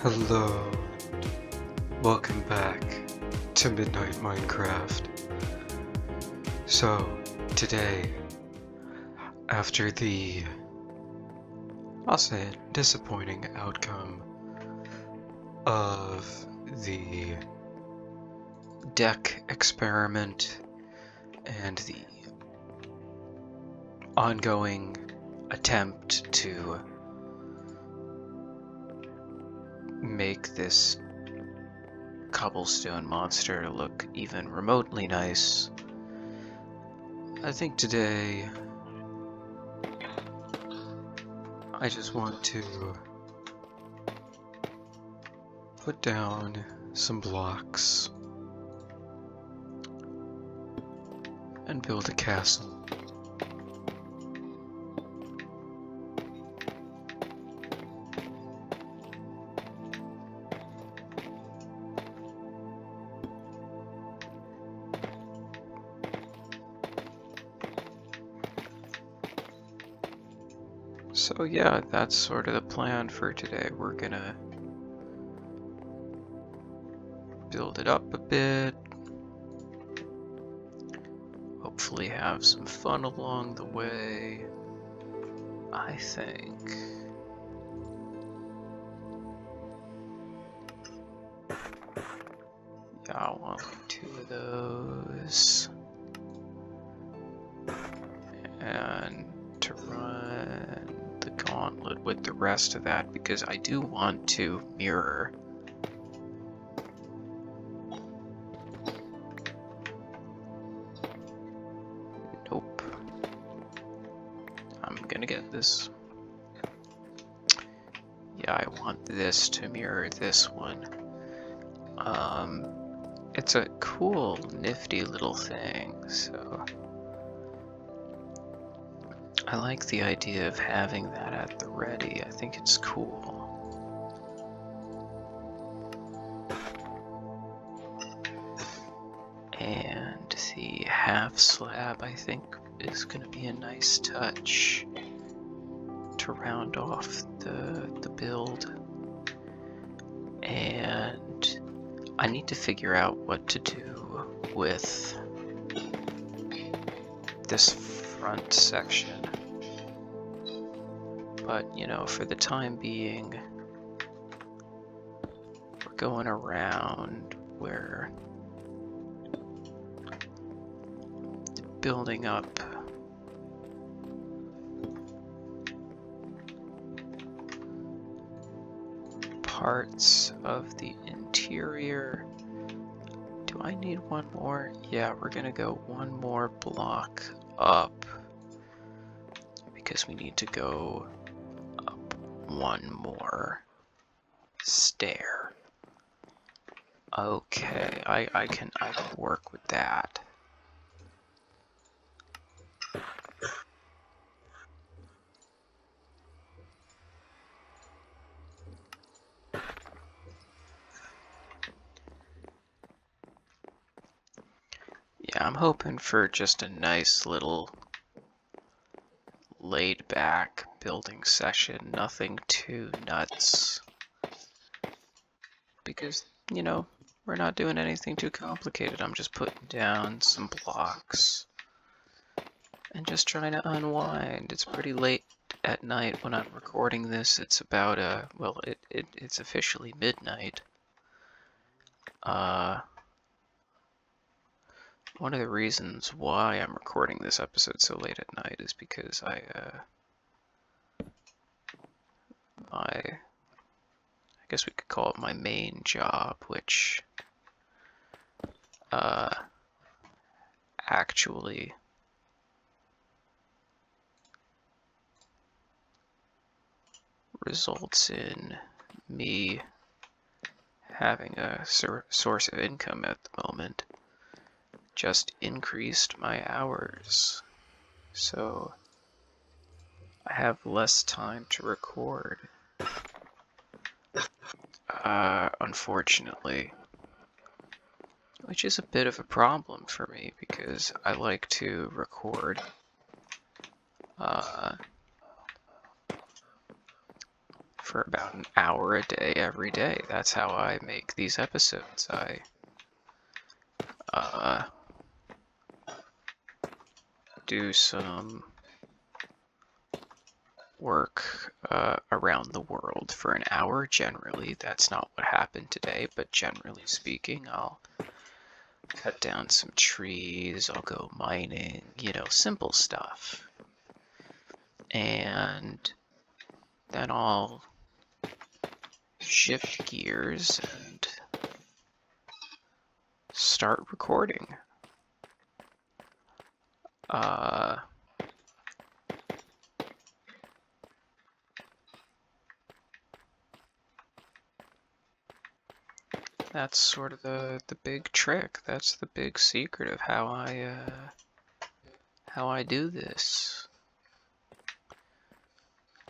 Hello, welcome back to Midnight Minecraft. So, today, after the, I'll say it, disappointing outcome of the deck experiment and the ongoing attempt to make this cobblestone monster look even remotely nice, I think today I just want to put down some blocks and build a castle. So yeah, that's sort of the plan for today. We're gonna build it up a bit, hopefully have some fun along the way, I think. Yeah, I want like 2 of those. And to run the gauntlet with the rest of that, because I do want to mirror nope, I'm gonna get this. Yeah, I want this to mirror this one. It's a cool, nifty little thing, so I like the idea of having that at the ready. I think it's cool. And the half slab, I think, is going to be a nice touch to round off the build. And I need to figure out what to do with this front section. But, you know, for the time being, we're going around where building up parts of the interior. Do I need one more? Yeah, we're gonna go one more block up because we need to go up one more stair. Okay, I can work with that. Yeah, I'm hoping for just a nice little laid back building session, nothing too nuts. Because, you know, we're not doing anything too complicated. I'm just putting down some blocks and just trying to unwind. It's pretty late at night when I'm recording this. It's about, well, it's officially midnight. One of the reasons why I'm recording this episode so late at night is because I guess we could call it my main job, which actually results in me having a source of income at the moment. Just increased my hours, so I have less time to record. Unfortunately, which is a bit of a problem for me because I like to record for about an hour a day every day. That's how I make these episodes. I do some work around the world for an hour generally. That's not what happened today, but generally speaking, I'll cut down some trees, I'll go mining, you know, simple stuff. And then I'll shift gears and start recording. That's sort of the big trick. That's the big secret of how I do this.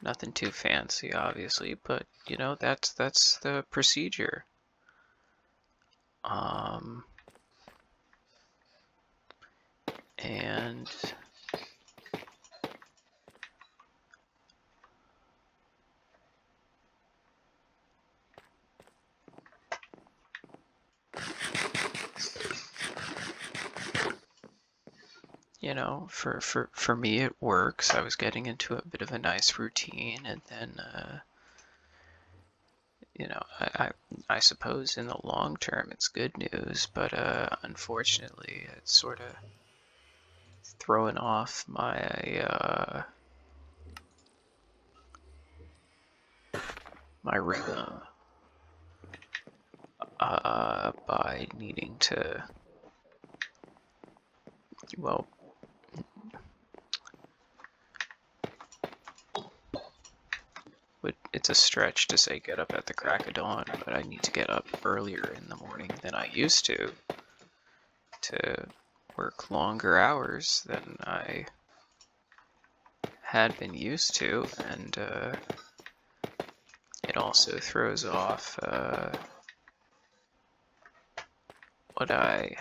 Nothing too fancy, obviously, but you know, that's the procedure. And you know, for me it works. I was getting into a bit of a nice routine, and then you know, I suppose in the long term it's good news, but unfortunately it's sort of throwing off my my rhythm by needing to, well, it's a stretch to say get up at the crack of dawn, but I need to get up earlier in the morning than I used to work longer hours than I had been used to, and it also throws off what I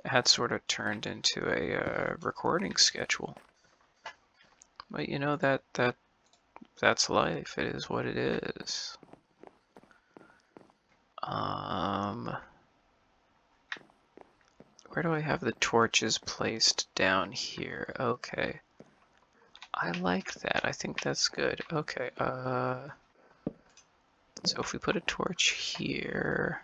had sort of turned into a recording schedule. But you know, that's life. It is what it is. Where do I have the torches placed? Down here. Okay. I like that. I think that's good. Okay, so if we put a torch here,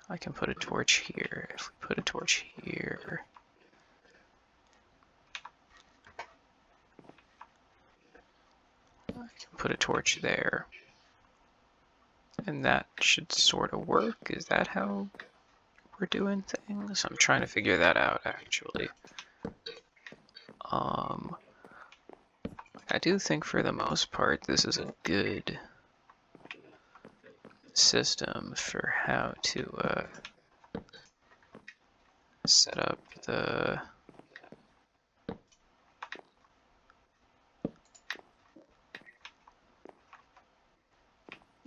I can put a torch here. If we put a torch here, I can put a torch there. And that should sort of work. Is that how we're doing things? I'm trying to figure that out, actually. I do think for the most part this is a good system for how to set up the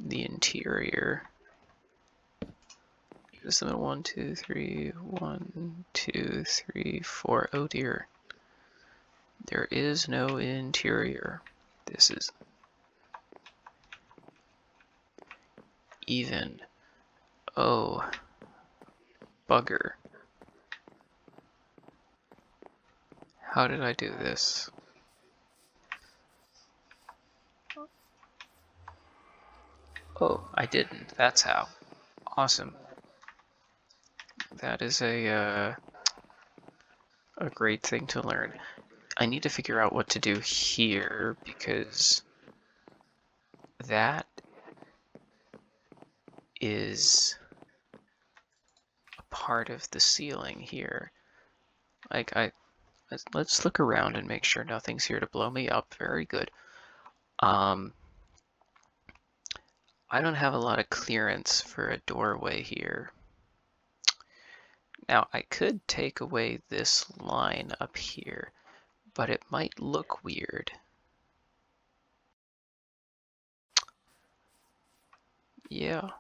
interior. Just limit 1, 2, 3, 1, 2, 3, 4. Oh dear. There is no interior. This is even. Oh, bugger. How did I do this? Oh, I didn't. That's how. Awesome. That is a great thing to learn. I need to figure out what to do here because that is a part of the ceiling here. Like let's look around and make sure nothing's here to blow me up. Very good. I don't have a lot of clearance for a doorway here. Now I could take away this line up here, but it might look weird. Yeah.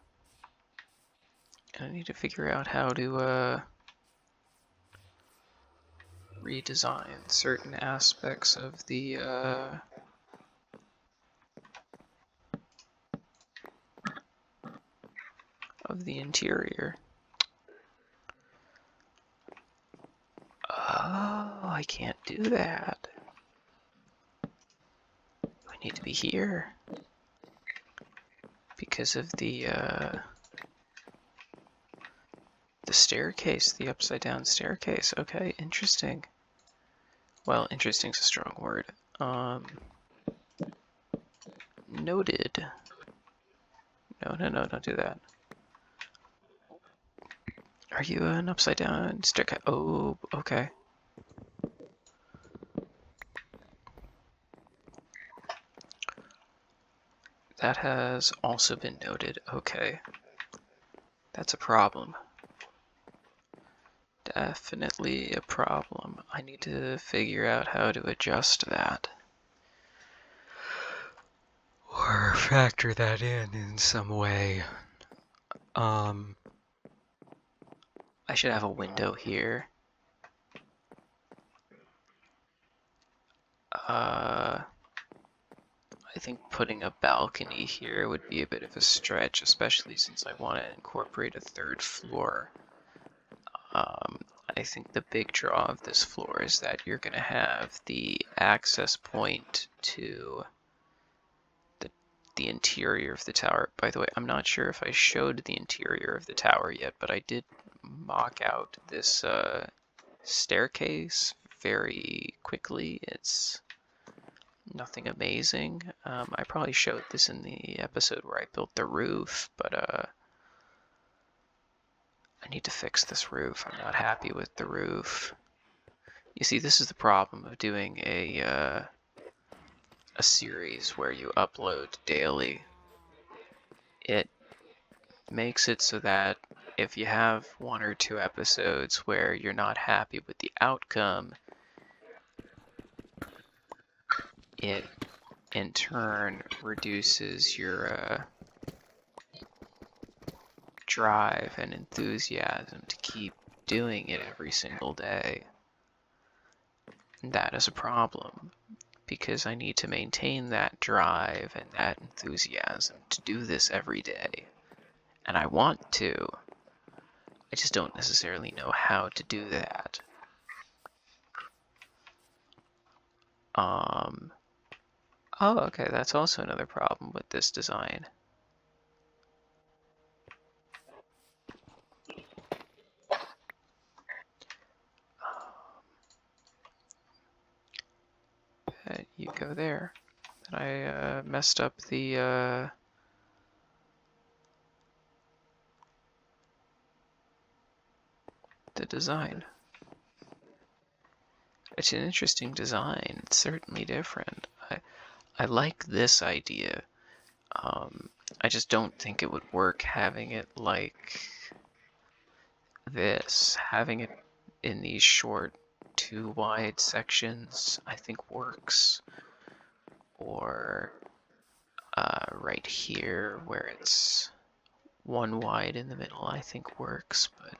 And I need to figure out how to redesign certain aspects of the interior. Oh, I can't do that. I need to be here because of the staircase, the upside down staircase. Okay, interesting. Well, interesting's a strong word. Noted. No, don't do that. Are you an upside down staircase? Oh, okay. That has also been noted. Okay. That's a problem. Definitely a problem. I need to figure out how to adjust that. Or factor that in some way. I should have a window here. I think putting a balcony here would be a bit of a stretch, especially since I want to incorporate a third floor. I think the big draw of this floor is that you're going to have the access point to the interior of the tower. By the way, I'm not sure if I showed the interior of the tower yet, but I did mock out this staircase very quickly. It's nothing amazing. I probably showed this in the episode where I built the roof, but I need to fix this roof. I'm not happy with the roof. You see, this is the problem of doing a series where you upload daily. It makes it so that if you have 1 or 2 episodes where you're not happy with the outcome, it in turn reduces your drive and enthusiasm to keep doing it every single day. And that is a problem because I need to maintain that drive and that enthusiasm to do this every day. And I want to. I just don't necessarily know how to do that. Oh, okay, that's also another problem with this design. You go there. And I messed up the design. It's an interesting design. It's certainly different. I like this idea. I just don't think it would work having it like this. Having it in these short, 2 wide sections, I think works. Or right here where it's 1 wide in the middle, I think works. But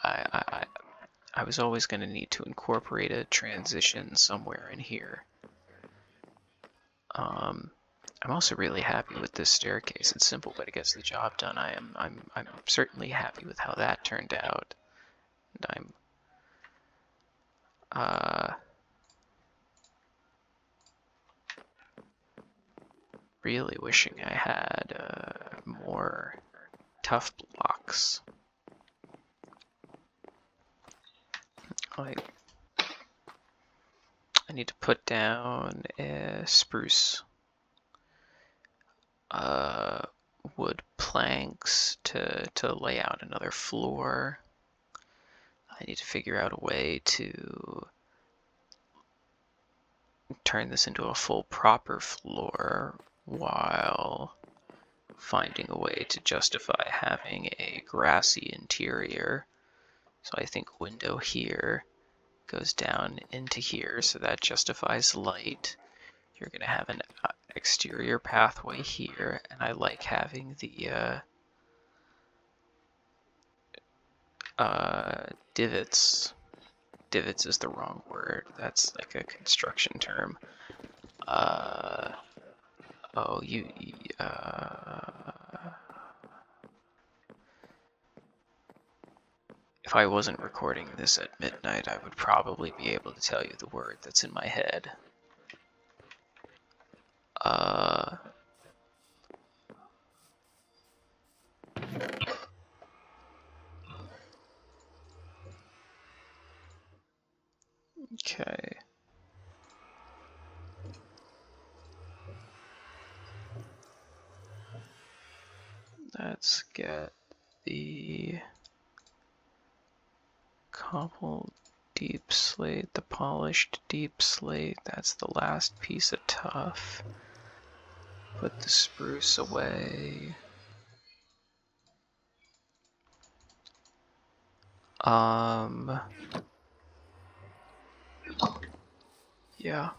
I was always going to need to incorporate a transition somewhere in here. I'm also really happy with this staircase. It's simple, but it gets the job done. I'm certainly happy with how that turned out. And I'm really wishing I had more tough blocks. I need to put down a spruce wood planks to lay out another floor. I need to figure out a way to turn this into a full proper floor while finding a way to justify having a grassy interior. So I think window here goes down into here, so that justifies light. You're going to have an exterior pathway here, and I like having the divots divots is the wrong word. That's like a construction term. If I wasn't recording this at midnight, I would probably be able to tell you the word that's in my head. Okay. Let's get the cobbled deep slate, the polished deep slate. That's the last piece of tuff. Put the spruce away. Yeah.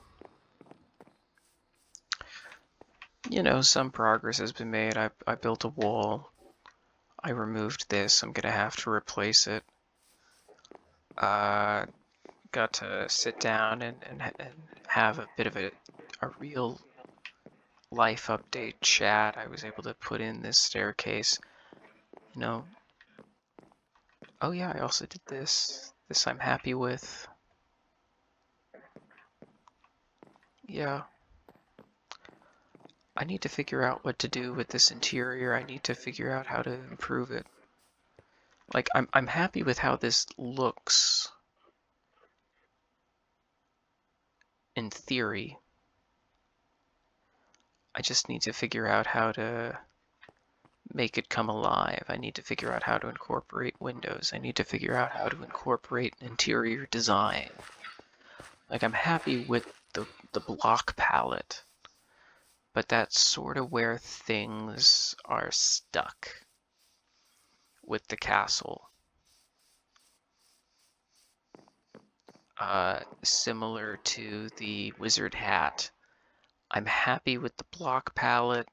You know, some progress has been made. I built a wall. I removed this. I'm gonna have to replace it. Got to sit down and have a bit of a real life update chat. I was able to put in this staircase. You know. Oh yeah, I also did this. This I'm happy with. Yeah. I need to figure out what to do with this interior. I need to figure out how to improve it. Like, I'm happy with how this looks in theory. I just need to figure out how to make it come alive. I need to figure out how to incorporate windows. I need to figure out how to incorporate interior design. Like, I'm happy with the block palette, but that's sort of where things are stuck with the castle. Similar to the wizard hat, I'm happy with the block palette.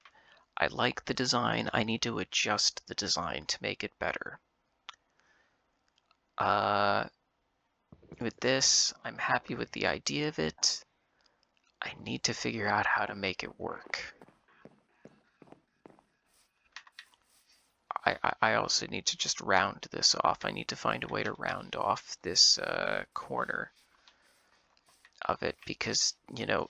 I like the design. I need to adjust the design to make it better. With this, I'm happy with the idea of it. I need to figure out how to make it work. I also need to just round this off. I need to find a way to round off this corner of it because, you know,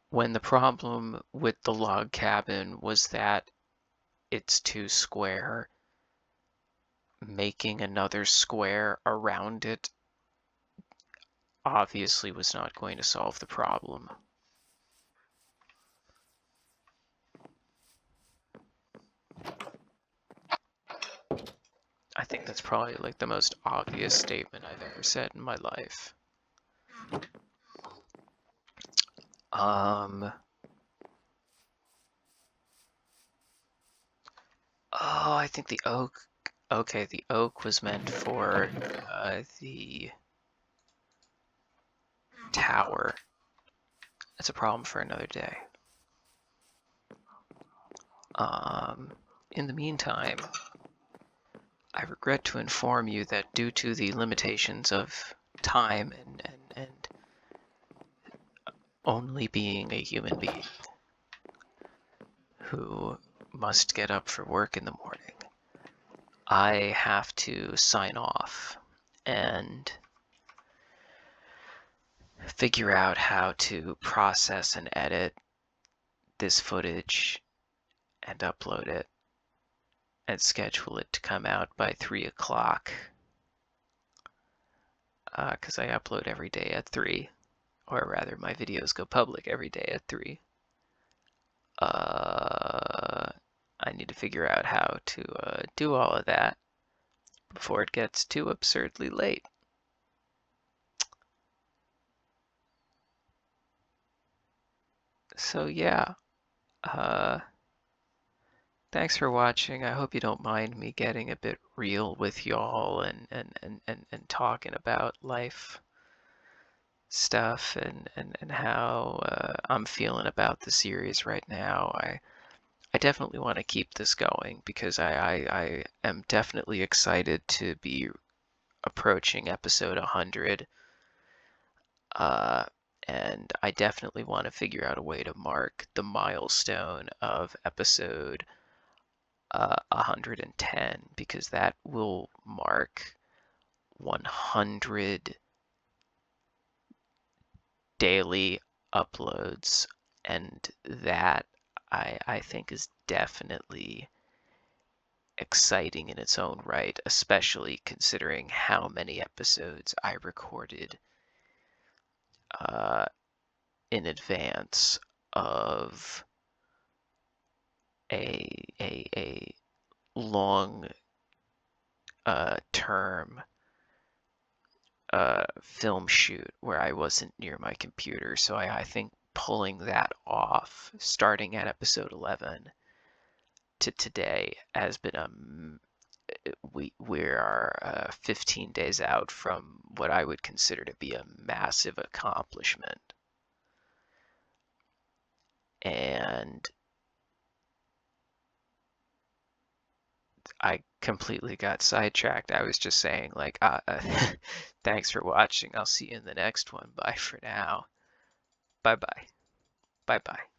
when the problem with the log cabin was that it's too square, making another square around it obviously was not going to solve the problem. I think that's probably like the most obvious statement I've ever said in my life. Oh, I think the oak. Okay, the oak was meant for the tower. That's a problem for another day. In the meantime, I regret to inform you that due to the limitations of time and only being a human being who must get up for work in the morning, I have to sign off and figure out how to process and edit this footage and upload it and schedule it to come out by 3 o'clock. Because I upload every day at 3, or rather, my videos go public every day at 3. I need to figure out how to do all of that before it gets too absurdly late. So yeah, thanks for watching. I hope you don't mind me getting a bit real with y'all and talking about life stuff and how I'm feeling about the series right now. I definitely want to keep this going because I am definitely excited to be approaching episode 100. Uh, and I definitely want to figure out a way to mark the milestone of episode 110 because that will mark 100 daily uploads, and that I think is definitely exciting in its own right, especially considering how many episodes I recorded uh, in advance of a long term film shoot where I wasn't near my computer. So I think pulling that off, starting at episode 11 to today, has been we are 15 days out from what I would consider to be a massive accomplishment. And I completely got sidetracked. I was just saying, like, thanks for watching. I'll see you in the next one. Bye for now. Bye bye. Bye bye.